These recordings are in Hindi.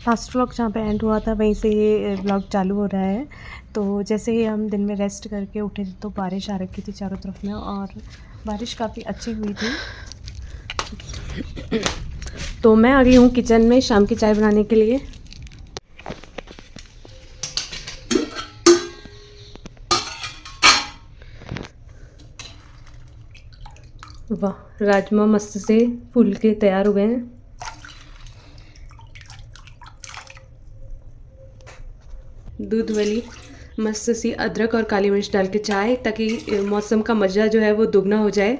लास्ट व्लॉग जहाँ पे एंड हुआ था वहीं से ये व्लॉग चालू हो रहा है। तो जैसे ही हम दिन में रेस्ट करके उठे तो बारिश आ रखी थी चारों तरफ में, और बारिश काफ़ी अच्छी हुई थी। तो मैं आ गई हूँ किचन में शाम की चाय बनाने के लिए। वाह, राजमा मस्त से फूल के तैयार हो गए हैं। दूध वाली मस्त सी अदरक और काली मिर्च डाल के चाय, ताकि मौसम का मज़ा जो है वो दुगना हो जाए।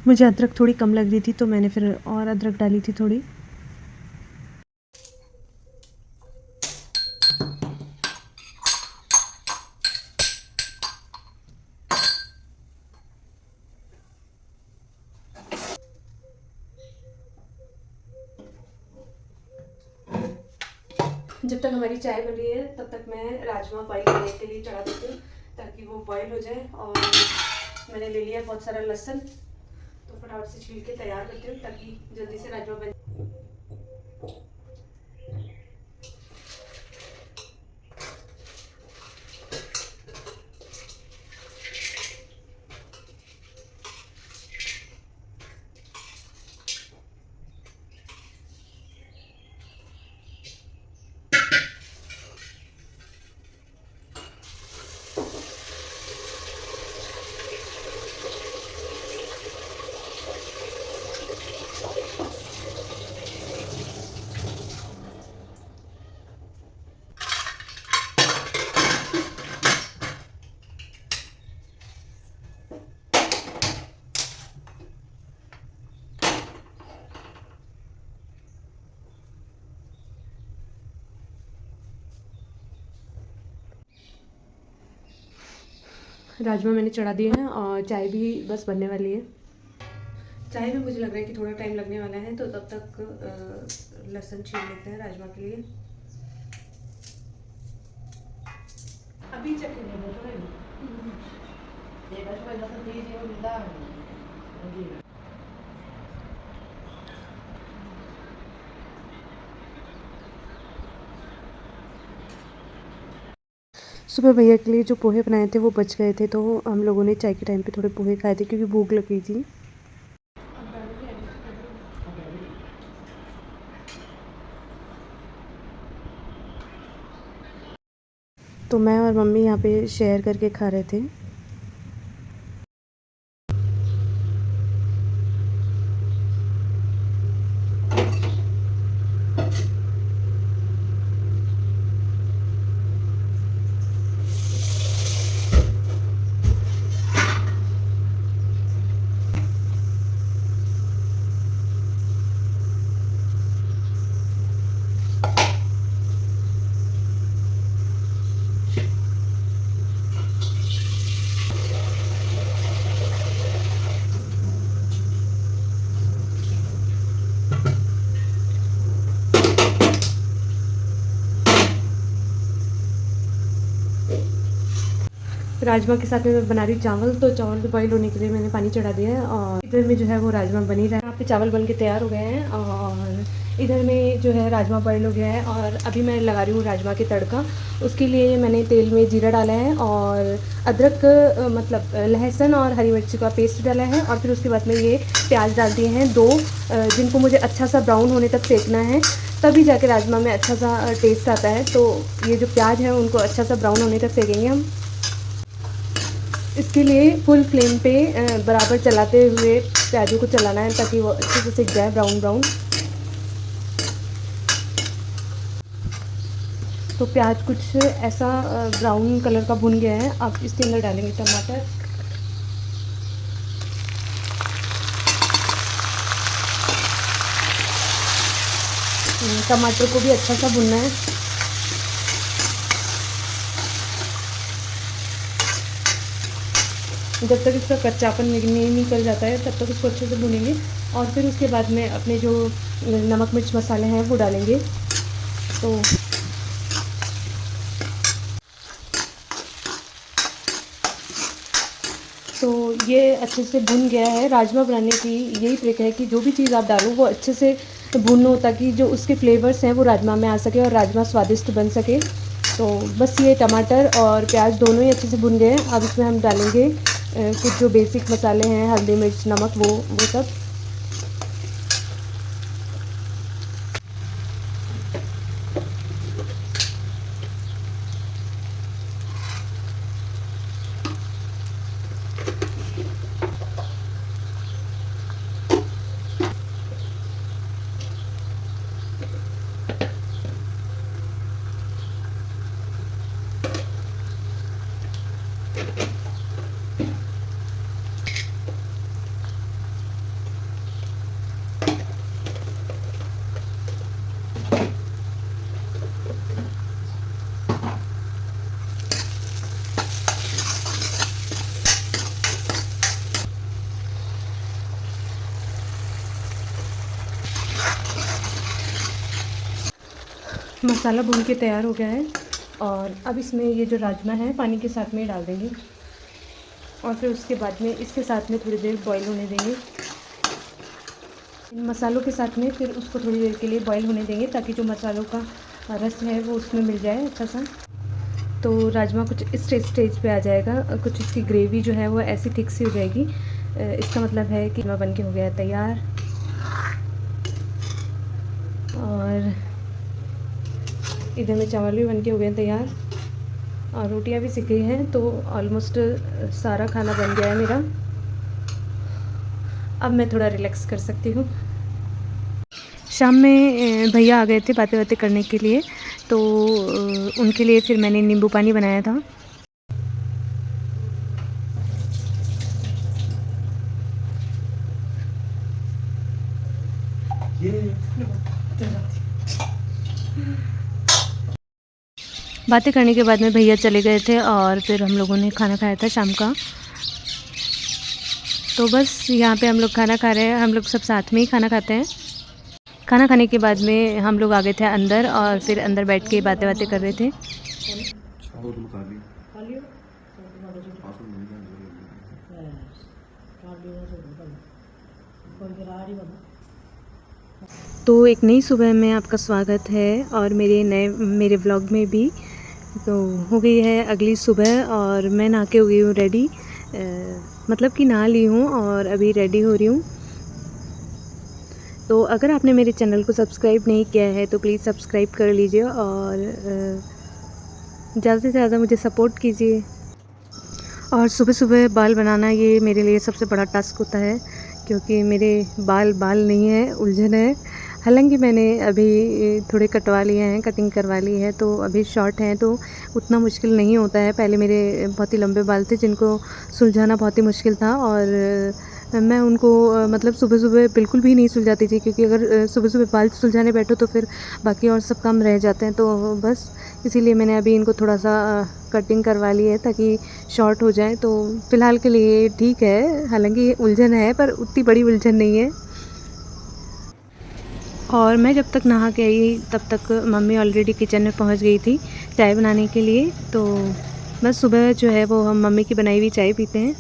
मुझे अदरक थोड़ी कम लग रही थी तो मैंने फिर और अदरक डाली थी थोड़ी। जब तक हमारी चाय बन रही है तब तक मैं राजमा बॉईल करने के लिए चढ़ा देती हूँ, ताकि वो बॉईल हो जाए। और मैंने ले लिया बहुत सारा लहसुन, तो फटाफट से छील के तैयार करती हूँ ताकि जल्दी से राजमा बन। राजमा मैंने चढ़ा दिए हैं और चाय भी बस बनने वाली है। चाय में मुझे लग रहा है कि थोड़ा टाइम लगने वाला है, तो तब तक लहसुन छील लेते हैं राजमा के लिए। अभी सुबह भैया के लिए जो पोहे बनाए थे वो बच गए थे, तो हम लोगों ने चाय के टाइम पे थोड़े पोहे खाए थे क्योंकि भूख लग गई थी। तो मैं और मम्मी यहाँ पे शेयर करके खा रहे थे। राजमा के साथ में मैं बना रही हूँ चावल, तो चावल बॉईल होने के लिए मैंने पानी चढ़ा दिया है, और इधर में जो है वो राजमा बन ही रहा है। यहाँ पे चावल बन के तैयार हो गए हैं और इधर में जो है राजमा बॉईल हो गया है। और अभी मैं लगा रही हूँ राजमा के तड़का। उसके लिए मैंने तेल में जीरा डाला है और अदरक मतलब लहसुन और हरी मिर्ची का पेस्ट डाला है, और फिर उसके बाद में ये प्याज डाल दिए हैं दो, जिनको मुझे अच्छा सा ब्राउन होने तक सेकना है, तभी जाके राजमा में अच्छा सा टेस्ट आता है। तो ये जो प्याज है उनको अच्छा सा ब्राउन होने तक सेकेंगे हम। इसके लिए फुल फ्लेम पे बराबर चलाते हुए प्याजों को चलाना है ताकि वो अच्छे से सिक जाए ब्राउन ब्राउन। तो प्याज कुछ ऐसा ब्राउन कलर का भुन गया है। अब इसके अंदर डालेंगे टमाटर। टमाटर को भी अच्छा सा भुनना है। जब तक इसका कच्चापन नहीं निकल जाता है तब तक उसको अच्छे से भुनेंगे और फिर उसके बाद में अपने जो नमक मिर्च मसाले हैं वो डालेंगे। तो ये अच्छे से भुन गया है। राजमा बनाने की यही ट्रिक है कि जो भी चीज़ आप डालो वो अच्छे से भुनो ताकि जो उसके फ्लेवर्स हैं वो राजमा में आ सके और राजमा स्वादिष्ट बन सके। तो बस ये टमाटर और प्याज दोनों ही अच्छे से भुन गए हैं। अब इसमें हम डालेंगे कुछ जो बेसिक मसाले हैं, हल्दी मिर्च नमक वो सब। मसाला भून के तैयार हो गया है और अब इसमें ये जो राजमा है पानी के साथ में डाल देंगे और फिर उसके बाद में इसके साथ में थोड़ी देर बॉईल होने देंगे। इन मसालों के साथ में फिर उसको थोड़ी देर के लिए बॉईल होने देंगे ताकि जो मसालों का रस है वो उसमें मिल जाए अच्छा सा। तो राजमा कुछ इस स्टेज पे आ जाएगा, कुछ इसकी ग्रेवी जो है वो ऐसी थिक सी हो जाएगी। इसका मतलब है कि राजमा बन के हो गया है तैयार। और इधर में चावल भी बन के हो गए तैयार और रोटियां भी सिक गई हैं। तो ऑलमोस्ट सारा खाना बन गया है मेरा। अब मैं थोड़ा रिलैक्स कर सकती हूँ। शाम में भैया आ गए थे बातें बातें करने के लिए, तो उनके लिए फिर मैंने नींबू पानी बनाया था। बातें करने के बाद में भैया चले गए थे और फिर हम लोगों ने खाना खाया था शाम का। तो बस यहाँ पे हम लोग खाना खा रहे हैं, हम लोग सब साथ में ही खाना खाते हैं। खाना खाने के बाद में हम लोग आ गए थे अंदर और फिर अंदर बैठ के बातें बातें कर रहे थे। तो एक नई सुबह में आपका स्वागत है और मेरे व्लॉग में भी। तो हो गई है अगली सुबह और मैं नहा के हो गई हूँ रेडी, मतलब कि नहा ली हूँ और अभी रेडी हो रही हूँ। तो अगर आपने मेरे चैनल को सब्सक्राइब नहीं किया है तो प्लीज़ सब्सक्राइब कर लीजिए और ज़्यादा से ज़्यादा मुझे सपोर्ट कीजिए। और सुबह सुबह बाल बनाना ये मेरे लिए सबसे बड़ा टास्क होता है क्योंकि मेरे बाल नहीं है, उलझन है। हालांकि मैंने अभी थोड़े कटवा लिए हैं, कटिंग करवा ली है, तो अभी शॉर्ट हैं तो उतना मुश्किल नहीं होता है। पहले मेरे बहुत ही लंबे बाल थे जिनको सुलझाना बहुत ही मुश्किल था और मैं उनको मतलब सुबह सुबह बिल्कुल भी नहीं सुलझाती थी क्योंकि अगर सुबह सुबह बाल सुलझाने बैठो तो फिर बाकी और सब काम रह जाते हैं। तो बस इसीलिए मैंने अभी इनको थोड़ा सा कटिंग करवा ली है ताकि शॉर्ट हो जाए। तो फ़िलहाल के लिए ठीक है, हालांकि उलझन है पर उतनी बड़ी उलझन नहीं है। और मैं जब तक नहा के आई तब तक मम्मी ऑलरेडी किचन में पहुंच गई थी चाय बनाने के लिए। तो बस सुबह जो है वो हम मम्मी की बनाई हुई चाय पीते हैं।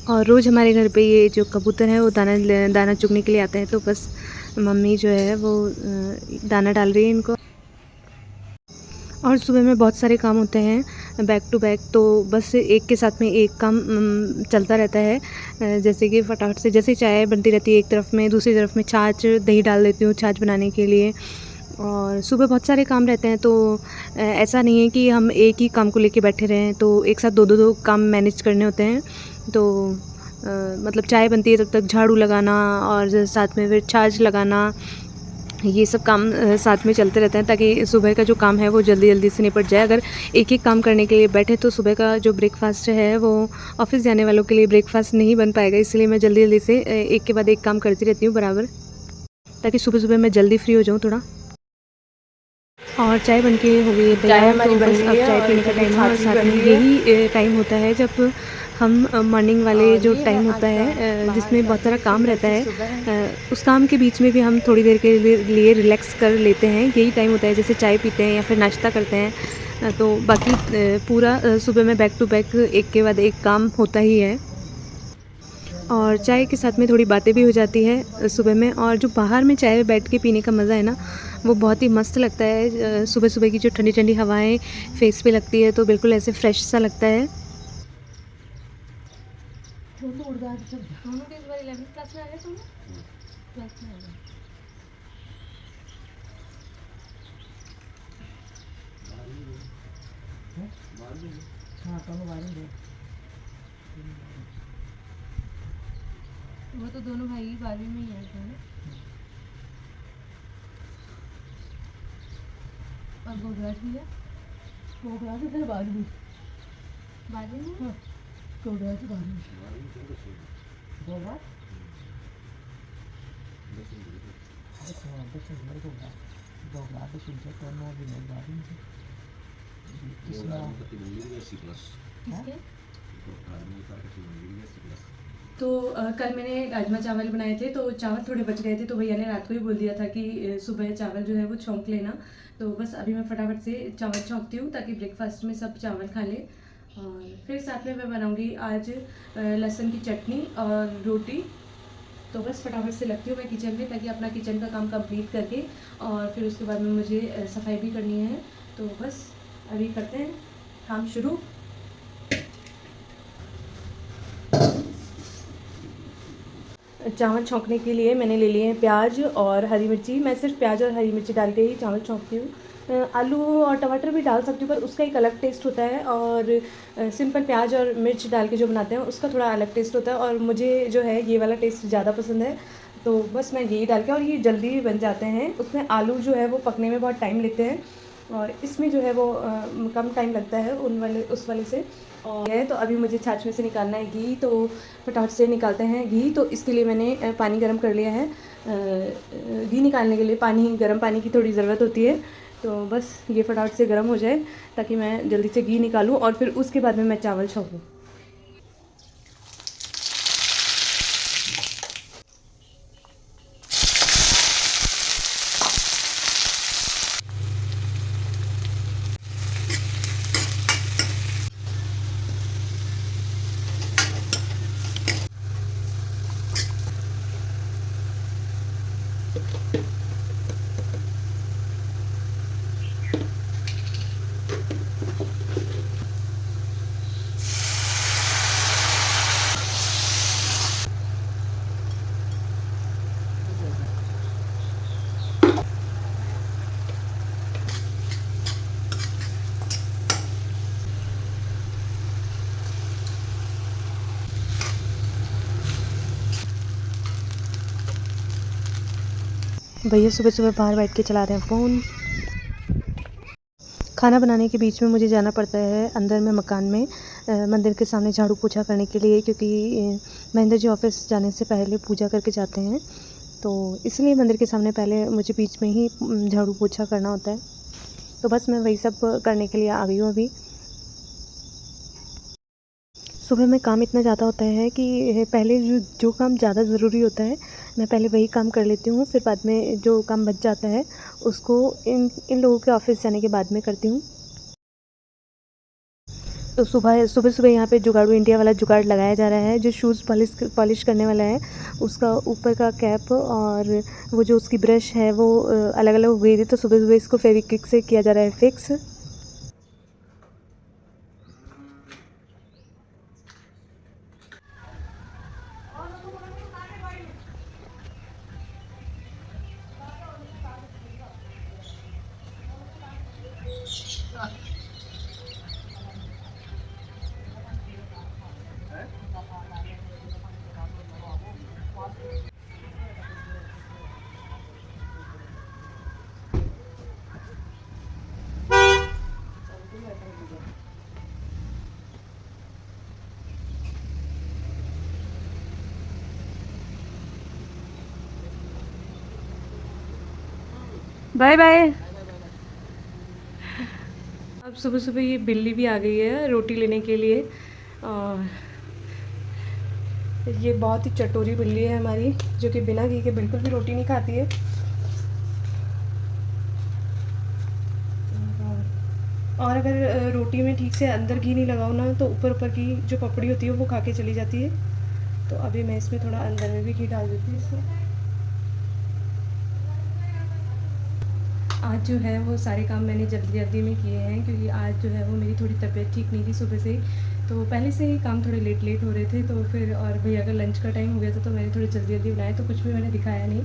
और रोज़ हमारे घर पे ये जो कबूतर है वो दाना चुगने के लिए आता है, तो बस मम्मी जो है वो दाना डाल रही है इनको। और सुबह में बहुत सारे काम होते हैं बैक टू बैक, तो बस एक के साथ में एक काम चलता रहता है। जैसे कि फटाफट से जैसे चाय बनती रहती है एक तरफ में, दूसरी तरफ में छाछ दही डाल देती हूँ छाछ बनाने के लिए। और सुबह बहुत सारे काम रहते हैं तो ऐसा नहीं है कि हम एक ही काम को लेके बैठे रहें, तो एक साथ दो काम मैनेज करने होते हैं। तो मतलब चाय बनती है तब तक झाड़ू लगाना और साथ में फिर छाछ लगाना, ये सब काम साथ में चलते रहते हैं ताकि सुबह का जो काम है वो जल्दी जल्दी से निपट जाए। अगर एक एक काम करने के लिए बैठे तो सुबह का जो ब्रेकफास्ट है वो ऑफिस जाने वालों के लिए ब्रेकफास्ट नहीं बन पाएगा, इसलिए मैं जल्दी जल्दी से एक के बाद एक काम करती रहती हूँ बराबर, ताकि सुबह सुबह मैं जल्दी फ्री हो जाऊँ थोड़ा। और चाय बन के हो गई है तैयार, तो बस अब चाय पीने का टाइम है। और साथ में यही टाइम होता है जब हम मॉर्निंग वाले जो टाइम होता है जिसमें बहुत सारा काम रहता है, उस काम के बीच में भी हम थोड़ी देर के लिए रिलैक्स कर लेते हैं। यही टाइम होता है, जैसे चाय पीते हैं या फिर नाश्ता करते हैं, तो बाकी पूरा सुबह में बैक टू बैक एक के बाद एक काम होता ही है। और चाय के साथ में थोड़ी बातें भी हो जाती है सुबह में। और जो बाहर में चाय बैठ के पीने का मज़ा है ना, वो बहुत ही मस्त लगता है। सुबह सुबह की जो ठंडी ठंडी हवाएं फेस पे लगती है तो बिल्कुल ऐसे फ्रेश सा लगता है। वो तो दोनों भाई 12वीं में ही है ना। और गोगराज भी है, गोगराज इधर 12वीं में, हाँ गोगराज 12वीं, गोगराज तो कल मैंने राजमा चावल बनाए थे, तो चावल थोड़े बच गए थे, तो भैया ने रात को ही बोल दिया था कि सुबह चावल जो है वो छौंक लेना। तो बस अभी मैं फटाफट से चावल छौंकती हूँ ताकि ब्रेकफास्ट में सब चावल खा ले। और फिर साथ में मैं बनाऊँगी आज लहसुन की चटनी और रोटी। तो बस फटाफट से लगती हूँ मैं किचन में ताकि अपना किचन का काम कंप्लीट करके और फिर उसके बाद में मुझे सफाई भी करनी है। तो बस अभी करते हैं काम शुरू। चावल छौंकने के लिए मैंने ले लिए हैं प्याज और हरी मिर्ची। मैं सिर्फ प्याज और हरी मिर्ची डाल के ही चावल छौंकती हूँ। आलू और टमाटर भी डाल सकती हूँ पर उसका एक अलग टेस्ट होता है, और सिंपल प्याज और मिर्च डाल के जो बनाते हैं उसका थोड़ा अलग टेस्ट होता है, और मुझे जो है ये वाला टेस्ट ज़्यादा पसंद है। तो बस मैं यही डाल के, और ये जल्दी भी बन जाते हैं। उसमें आलू जो है वो पकने में बहुत टाइम लेते हैं और इसमें जो है वो कम टाइम लगता है उस वाले से। और है तो अभी मुझे छाछ में से निकालना है घी, तो फटाफट से निकालते हैं घी। तो इसके लिए मैंने पानी गर्म कर लिया है। घी निकालने के लिए गर्म पानी की थोड़ी ज़रूरत होती है, तो बस ये फटाफट से गर्म हो जाए ताकि मैं जल्दी से घी निकालूं और फिर उसके बाद में मैं चावल छौंकूँ। भैया सुबह सुबह बाहर बैठ के चला रहे हैं फ़ोन। खाना बनाने के बीच में मुझे जाना पड़ता है अंदर में मकान में मंदिर के सामने झाड़ू पोछा करने के लिए, क्योंकि महेंद्र जी ऑफिस जाने से पहले पूजा करके जाते हैं, तो इसलिए मंदिर के सामने पहले मुझे बीच में ही झाड़ू पोछा करना होता है। तो बस मैं वही सब करने के लिए आ गई हूँ अभी। सुबह में काम इतना ज़्यादा होता है कि पहले जो काम ज़्यादा ज़रूरी होता है मैं पहले वही काम कर लेती हूँ, फिर बाद में जो काम बच जाता है उसको इन लोगों के ऑफिस जाने के बाद में करती हूँ। तो सुबह सुबह यहाँ पे जुगाड़ू इंडिया वाला जुगाड़ लगाया जा रहा है। जो शूज़ पॉलिश करने वाला है उसका ऊपर का कैप और वो जो उसकी ब्रश है वो अलग अलग हो गई थी, तो सुबह सुबह इसको फेविक्विक से किया जा रहा है फिक्स। Bye bye. अब सुबह सुबह ये बिल्ली भी आ गई है रोटी लेने के लिए। और ये बहुत ही चटोरी बिल्ली है हमारी, जो कि बिना घी के बिल्कुल भी रोटी नहीं खाती है। और अगर रोटी में ठीक से अंदर घी नहीं लगाओ ना, तो ऊपर ऊपर की जो पपड़ी होती है वो खा के चली जाती है। तो अभी मैं इसमें थोड़ा अंदर में भी घी डाल देती हूँ इसमें। आज जो है वो सारे काम मैंने जल्दी जल्दी में किए हैं, क्योंकि आज जो है वो मेरी थोड़ी तबीयत ठीक नहीं थी सुबह से। तो पहले से ही काम थोड़े लेट लेट हो रहे थे, तो फिर और भैया का लंच का टाइम हो गया था, तो मैंने थोड़ी जल्दी जल्दी बनाया, तो कुछ भी मैंने दिखाया नहीं।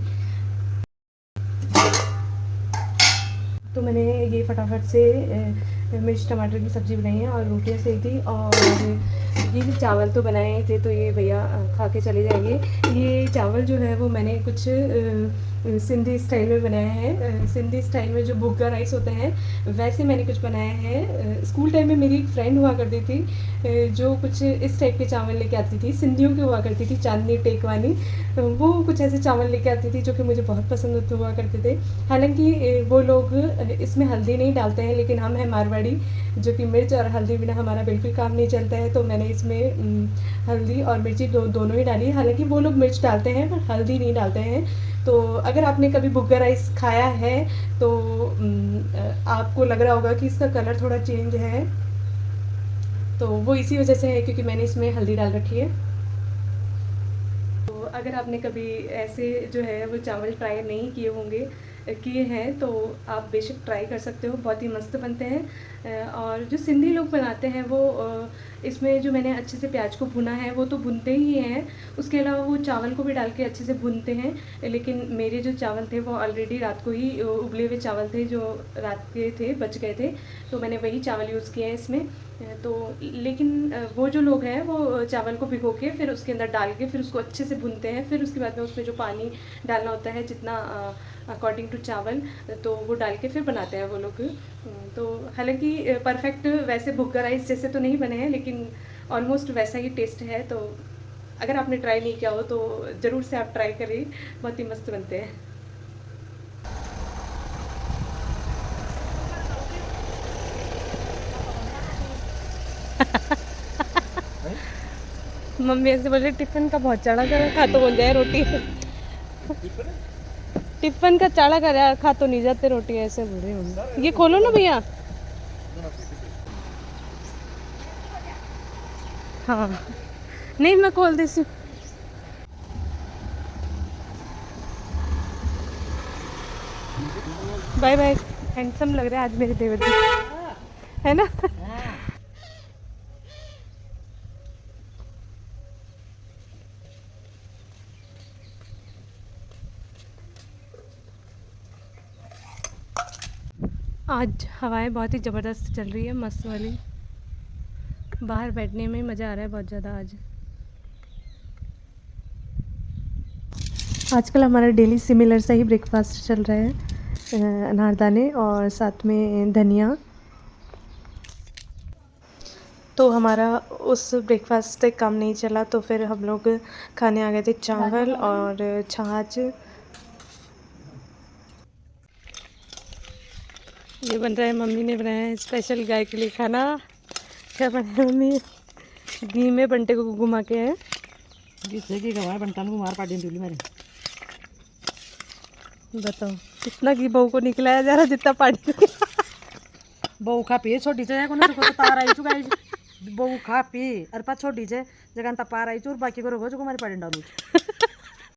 तो मैंने ये फटाफट से मिर्च टमाटर की सब्ज़ी बनाई है और रोटियां सेक दी। और ये भी चावल तो बनाए थे, तो ये भैया खा के चले जाएंगे। ये चावल जो है वो मैंने कुछ सिंधी स्टाइल में बनाया है। सिंधी स्टाइल में जो भुग्गा राइस होता है वैसे मैंने कुछ बनाया है। स्कूल टाइम में मेरी एक फ्रेंड हुआ करती थी, जो कुछ इस टाइप के चावल लेके आती थी, सिंधियों की हुआ करती थी, चांदनी टेक वाली। वो कुछ ऐसे चावल लेके आती थी जो कि मुझे बहुत पसंद हुआ करते थे। हालांकि वो लोग इसमें हल्दी नहीं डालते हैं, लेकिन हम हैं मारवाड़ी, जो कि मिर्च और हल्दी बिना हमारा बिल्कुल काम नहीं चलता है। तो मैंने इसमें हल्दी और मिर्ची दोनों ही डाली। हालांकि वो लोग मिर्च डालते हैं पर हल्दी नहीं डालते हैं। तो अगर आपने कभी भुग्गा राइस खाया है तो आपको लग रहा होगा कि इसका कलर थोड़ा चेंज है, तो वो इसी वजह से है क्योंकि मैंने इसमें हल्दी डाल रखी है। तो अगर आपने कभी ऐसे जो है वो चावल ट्राई नहीं किए हैं तो आप बेशक ट्राई कर सकते हो, बहुत ही मस्त बनते हैं। और जो सिंधी लोग बनाते हैं वो इसमें जो मैंने अच्छे से प्याज को भुना है वो तो भुनते ही हैं, उसके अलावा वो चावल को भी डाल के अच्छे से भुनते हैं। लेकिन मेरे जो चावल थे वो ऑलरेडी रात को ही उबले हुए चावल थे, जो रात के थे, बच गए थे, तो मैंने वही चावल यूज़ किए हैं इसमें। तो लेकिन वो जो लोग हैं वो चावल को भिगो के फिर उसके अंदर डाल के फिर उसको अच्छे से भूनते हैं, फिर उसके बाद में उसमें जो पानी डालना होता है जितना अकॉर्डिंग टू चावल, तो वो डाल के फिर बनाते हैं वो लोग। तो हालांकि परफेक्ट वैसे भुग्गा राइस जैसे तो नहीं बने हैं, लेकिन ऑलमोस्ट वैसा ही टेस्ट है। तो अगर आपने ट्राई नहीं किया हो तो ज़रूर से आप ट्राई करिए, बहुत ही मस्त बनते हैं। मम्मी ऐसे बोले टिफिन का बहुत चढ़ा कर खा तो बन जाए रोटी। टिफिन का चढ़ा कर खा तो नहीं जाते रोटी, ऐसे बोले मम्मी। ये खोलो ना भैया। हाँ नहीं मैं खोल देती हूँ। Bye bye. हैंडसम लग रहा है आज मेरे देवर जी, है ना। आज हवाएं बहुत ही ज़बरदस्त चल रही है, मस्त वाली। बाहर बैठने में मज़ा आ रहा है बहुत ज़्यादा। आजकल हमारा डेली सिमिलर सा ही ब्रेकफास्ट चल रहा है, अनारदाने और साथ में धनिया। तो हमारा उस ब्रेकफास्ट से कम नहीं चला, तो फिर हम लोग खाने आ गए थे चावल और छाछ। ये बन रहा है, मम्मी ने बनाया है स्पेशल गाय के लिए खाना। क्या बनाया मम्मी? घी में बंटे को घुमा के है, जिससे कि गवाए बंटा को मार पाटी डूली मारी। बताओ कितना घी बहू को निकलाया जा रहा, जितना पानी बहू खा पी छोटी से को तार आई चुका बहू खा पी अरे पा छोटी से जगह पार आई चूर बाकी को रोको जो मारी पाटी डालू।